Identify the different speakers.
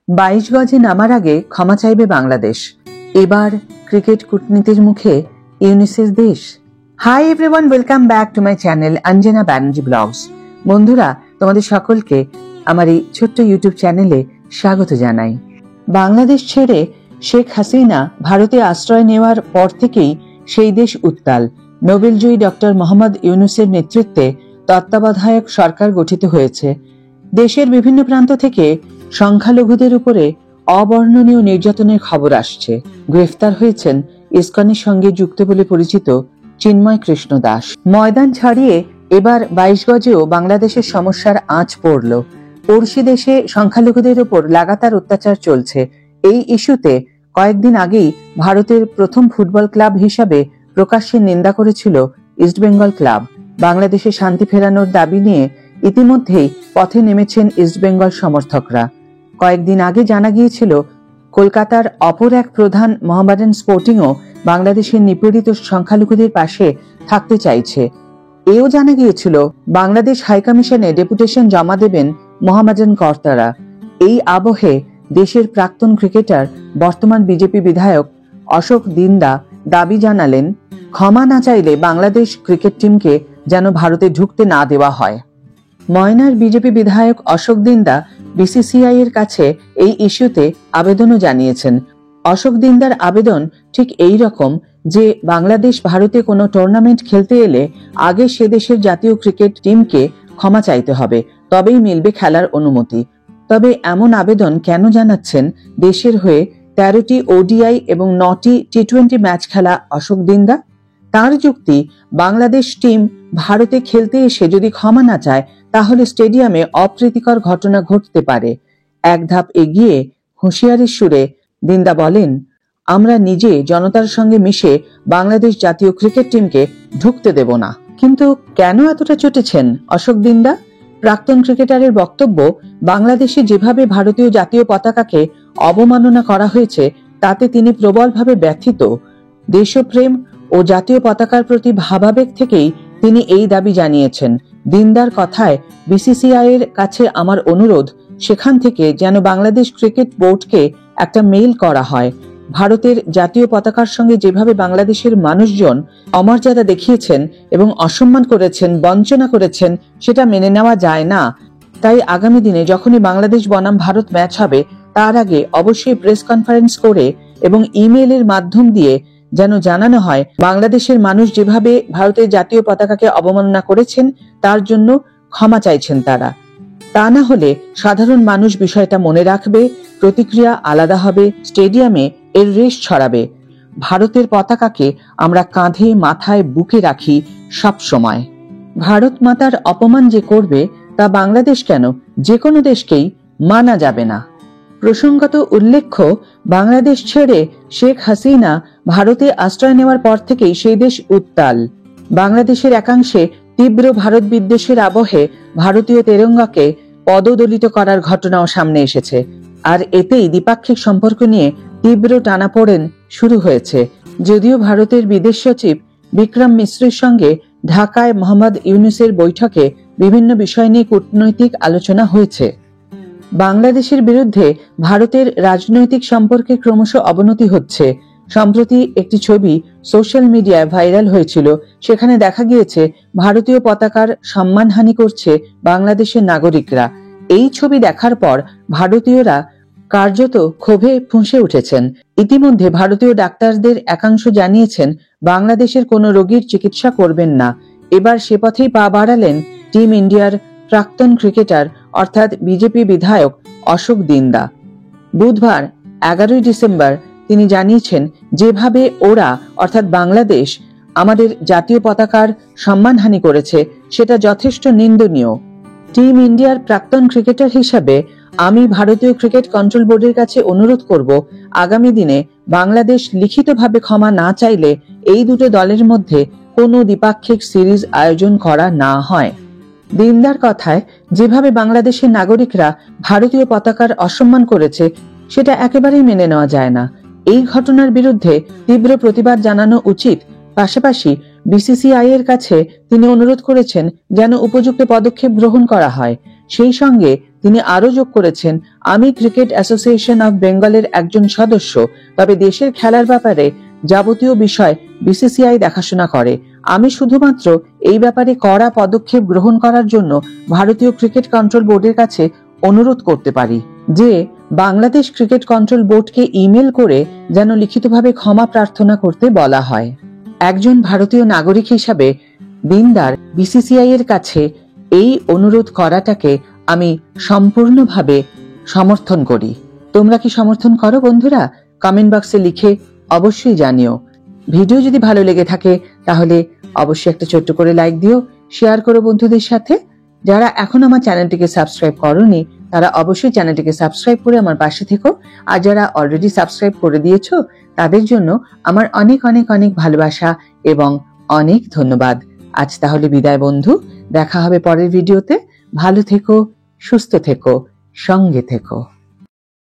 Speaker 1: 22 গজে নামার আগে ক্ষমা চাইবে বাংলাদেশ। এবার ক্রিকেট কূটনীতির মুখে ইউনিসের দেশ। Hi everyone, welcome back to my channel Anjana Banerjee blogs. বন্ধুরা, তোমাদের সকলকে আমার এই ছোট্ট ইউটিউব চ্যানেলে স্বাগত জানাই। বাংলাদেশ ছেড়ে শেখ হাসিনা ভারতে আশ্রয় নেওয়ার পর থেকেই সেই দেশ উত্তাল। নোবেলজয়ী ডক্টর মোহাম্মদ ইউনূসের নেতৃত্বে তত্ত্বাবধায়ক সরকার গঠিত হয়েছে। দেশের বিভিন্ন প্রান্ত থেকে সংখ্যালঘুদের উপরে অবর্ণনীয় নির্যাতনের খবর আসছে। গ্রেফতার হয়েছেন ইসকনের সঙ্গে যুক্ত বলে পরিচিত চিন্ময় কৃষ্ণ দাস। ময়দান ছাড়িয়ে এবার 22 গজেও বাংলাদেশের সমস্যার আঁচ পড়ল। পড়শি দেশে সংখ্যালঘুদের উপর লাগাতার অত্যাচার চলছে। এই ইস্যুতে কয়েকদিন আগেই ভারতের প্রথম ফুটবল ক্লাব হিসাবে প্রকাশ্যে নিন্দা করেছিল ইস্টবেঙ্গল ক্লাব। বাংলাদেশে শান্তি ফেরানোর দাবি নিয়ে ইতিমধ্যেই পথে নেমেছেন ইস্টবেঙ্গল সমর্থকরা। কয়েকদিন আগে জানা গিয়েছিল কলকাতার অপর এক প্রধান মোহামেডান স্পোর্টিংও বাংলাদেশের নিপীড়িত সংখ্যালঘুদের পাশে থাকতে চাইছে। এও জানা গিয়েছিল বাংলাদেশ হাইকমিশনে ডেপুটেশন জমা দেবেন মোহামেডান কর্তারা। এই আবহে দেশের প্রাক্তন ক্রিকেটার বর্তমান বিজেপি বিধায়ক অশোক দিন্দা দাবি জানালেন, ক্ষমা না চাইলে বাংলাদেশ ক্রিকেট টিমকে যেন ভারতে ঢুকতে না দেওয়া হয়। ময়নার বিজেপি বিধায়ক অশোক দিন্দা বিসিসিআই এর কাছে এই ইস্যুতে আবেদনও জানিয়েছেন। অশোক দিন্দার আবেদন ঠিক এই রকম যে বাংলাদেশ ভারতে কোনো টুর্নামেন্ট খেলতে এলে আগে সে দেশের জাতীয় ক্রিকেট টিমকে ক্ষমা চাইতে হবে, তবেই মিলবে খেলার অনুমতি। তবে এমন আবেদন কেন জানাচ্ছেন দেশের হয়ে 13টি ওডিআই এবং 9টি টি20 ম্যাচ খেলা অশোক দিন্দা? তার যুক্তি, বাংলাদেশ টিম ভারতে খেলতে এসে যদি ক্ষমা না চায় তাহলে স্টেডিয়ামে অপ্রীতিকর ঘটনা ঘটতে পারে। এক ধাপ এগিয়ে হুঁশিয়ারির সুরে দিন্দা বলেন, আমরা নিজে জনতার সঙ্গে মিশে বাংলাদেশ জাতীয় ক্রিকেট টিমকে ঢুকতে দেব না। কিন্তু কেন এতটা চটেছেন অশোক দিন্দা? প্রাক্তন ক্রিকেটারের বক্তব্য, বাংলাদেশে যেভাবে ভারতীয় জাতীয় পতাকাকে অবমাননা করা হয়েছে তাতে তিনি প্রবলভাবে ব্যথিত। দেশপ্রেম ও জাতীয় পতাকার প্রতি ভাবাবেগ থেকেই তিনি এই দাবি জানিয়েছেন। দিনদার কথায়, বিসিসিআই এর কাছে আমার অনুরোধ, সেখান থেকে যেন বাংলাদেশ ক্রিকেট বোর্ডকে একটা মেইল করা হয়। ভারতের জাতীয় পতাকার সঙ্গে যেভাবে বাংলাদেশের মানুষজন অমর্যাদা দেখিয়েছেন এবং অসম্মান করেছেন, বঞ্চনা করেছেন, সেটা মেনে নেওয়া যায় না। তাই আগামী দিনে যখনই বাংলাদেশ বনাম ভারত ম্যাচ হবে তার আগে অবশ্যই প্রেস কনফারেন্স করে এবং ইমেইলের মাধ্যম দিয়ে যেন জানানো হয় বাংলাদেশের মানুষ যেভাবে ভারতের জাতীয় পতাকাকে অবমাননা করেছেন তার জন্য ক্ষমা চাইছেন তারা। তা না হলে সাধারণ মানুষ বিষয়টা মনে রাখবে, প্রতিক্রিয়া আলাদা হবে, স্টেডিয়ামে এর রেশ ছড়াবে। ভারতের পতাকাকে আমরা কাঁধে, মাথায়, বুকে রাখি সব সময়। ভারত মাতার অপমান যে করবে তা বাংলাদেশ কেন, যে কোনো দেশকেই মানা যাবে না। প্রসঙ্গত উল্লেখ্য, বাংলাদেশ ছেড়ে শেখ হাসিনা ভারতে আশ্রয় নেওয়ার পর থেকেই সেই দেশ উত্তাল। বাংলাদেশের একাংশে তীব্র ভারত বিদ্বেষের আবহে ভারতীয় তেরঙ্গাকে পদদলিত করার ঘটনাও সামনে এসেছে। আর এতেই দ্বিপাক্ষিক সম্পর্ক নিয়ে তীব্র টানাপোড়েন শুরু হয়েছে। যদিও ভারতের বিদেশ সচিব বিক্রম মিশ্রের সঙ্গে ঢাকায় মোহাম্মদ ইউনূসের বৈঠকে বিভিন্ন বিষয় নিয়ে কূটনৈতিক আলোচনা হয়েছে। বাংলাদেশের বিরুদ্ধে ভারতের রাজনৈতিক সম্পর্কে ক্রমশ অবনতি হচ্ছে। সম্প্রতি একটি ছবি সোশ্যাল মিডিয়ায় ভাইরাল হয়েছিল। সেখানে দেখা গিয়েছে ভারতীয় পতাকার সম্মানহানি করছে বাংলাদেশের নাগরিকরা। এই ছবি দেখার পর ভারতীয়রা কার্যত ক্ষোভে ফুঁসে উঠেছেন। ইতিমধ্যে ভারতীয় ডাক্তারদের একাংশ জানিয়েছেন বাংলাদেশের কোনো রোগীর চিকিৎসা করবেন না। এবার সে পথেই পা বাড়ালেন টিম ইন্ডিয়ার প্রাক্তন ক্রিকেটার অর্থাৎ বিজেপি বিধায়ক অশোক দিন্দা। বুধবার 11 ডিসেম্বর তিনি জানিয়েছেন, যেভাবে ওরা অর্থাৎ বাংলাদেশ আমাদের জাতীয় পতাকার সম্মানহানি করেছে সেটা যথেষ্ট নিন্দনীয়। টিম ইন্ডিয়ার প্রাক্তন ক্রিকেটার হিসাবে আমি ভারতীয় ক্রিকেট কন্ট্রোল বোর্ডের কাছে অনুরোধ করব, আগামী দিনে বাংলাদেশ লিখিতভাবে ক্ষমা না চাইলে এই দুটো দলের মধ্যে কোনো দ্বিপাক্ষিক সিরিজ আয়োজন করা না হয়। দিনদার কথায়, যেভাবে বাংলাদেশের নাগরিকরা ভারতীয় পতাকার অসম্মান করেছে সেটা একেবারেই মেনে নেওয়া যায় না। এই ঘটনার বিরুদ্ধে তীব্র প্রতিবাদ জানানো উচিত। পাশাপাশি বিসিসিআই এর কাছে তিনি অনুরোধ করেছেন যেন উপযুক্ত পদক্ষেপ গ্রহণ করা হয়। সেই সঙ্গে তিনি আরো যোগ করেছেন, আমি ক্রিকেট অ্যাসোসিয়েশন অফ বেঙ্গলের একজন সদস্য, তবে দেশের খেলার ব্যাপারে যাবতীয় বিষয় বিসিসিআই দেখাশোনা করে। আমি শুধুমাত্র এই ব্যাপারে কড়া পদক্ষেপ গ্রহণ করার জন্য ভারতীয় ক্রিকেট কন্ট্রোল বোর্ডের কাছে অনুরোধ করতে পারি যে বাংলাদেশ ক্রিকেট কন্ট্রোল বোর্ডকে ইমেল করে যেন লিখিতভাবে ক্ষমা প্রার্থনা করতে বলা হয়। একজন ভারতীয় নাগরিক হিসাবে দিনদার বিসিসিআই এর কাছে এই অনুরোধ করাটাকে আমি সম্পূর্ণভাবে সমর্থন করি। তোমরা কি সমর্থন করো বন্ধুরা? কমেন্ট বক্সে লিখে অবশ্যই জানিও। ভিডিও যদি ভালো লেগে থাকে তাহলে অবশ্যই একটা ছোট্ট করে লাইক দিও, শেয়ার করো বন্ধুদের সাথে। যারা এখন আমার চ্যানেলটিকে সাবস্ক্রাইব করোনি তারা অবশ্যই চ্যানেলটিকে সাবস্ক্রাইব করে আমার পাশে থেকো, আর যারা অলরেডি সাবস্ক্রাইব করে দিয়েছো তাদের জন্য আমার অনেক অনেক অনেক ভালোবাসা এবং অনেক ধন্যবাদ। আজ তাহলে বিদায় বন্ধু, দেখা হবে পরের ভিডিওতে। ভালো থেকো, সুস্থ থেকো, সঙ্গে থেকো।